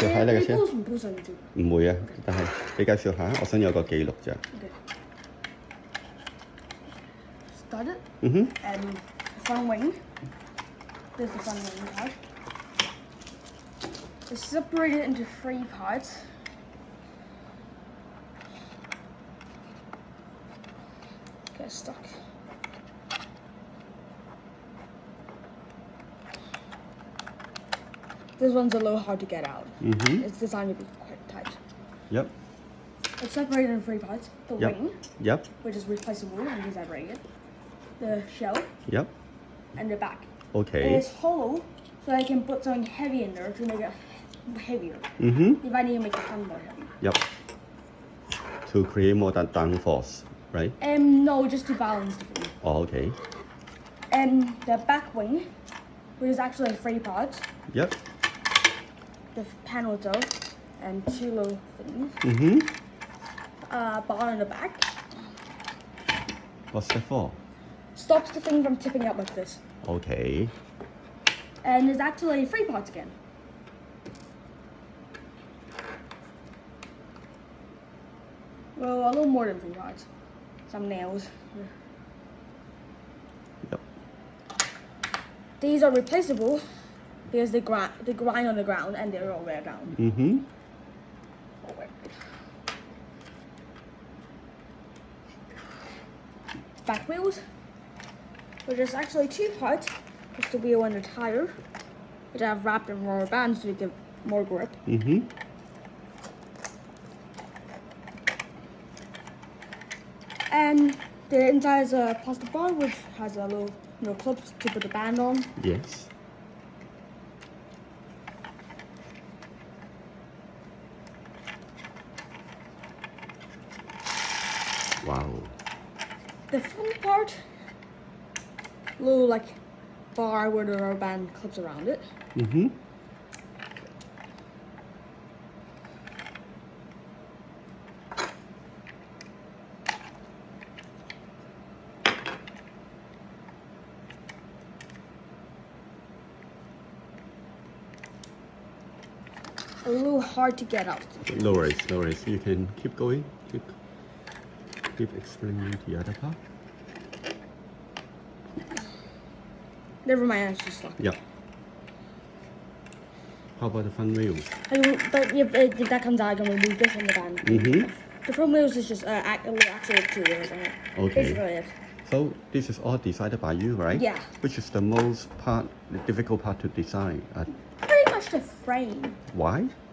紹下呢個車？唔鋪上要？唔會啊，但係你介紹下，我想有個記錄咋。Start it. Front wing. There's the front wing part. It's separated into 3 parts. Get stuck. This one's a little hard to get out. It's designed to be quite tight. Yep. It's separated in 3 parts. The wing, Yep. which is replaceable and deseparated. The shell Yep. and the back. Okay. It's hollow, so I can put something heavy in there to make it heavier. If I need to make the tongue more heavy. Yep. To create more downforce, right? No, just to balance the thing. Oh, okay. And the back wing, which is actually 3 parts. Yep. The panel itself and 2 little things. Bar on the back. What's that for? Stops the thing from tipping out like this. Okay. And there's actually 3 parts again. Well, a little more than 3 parts. Some nails. Yep. These are replaceable because they grind on the ground and they're all wear down. Back wheels, which is actually 2 parts. It's the wheel and the tire, which I've wrapped in rubber bands to give more grip. And the inside is a plastic bar, which has a little clips to put the band on. Yes. Wow. The front part, little like bar where the rubber band clips around it. A little hard to get out. No worries, no worries. You can keep going. Keep explaining the other part. Never mind, it's just stuck. Yeah. How about the front wheels? But if that comes out, I can remove this and the band. The front wheels is just a little axle with 2 wheels on it. Okay. Basically it. So this is all decided by you, right? Yeah. Which is the difficult part to design? Pretty much the frame. Why?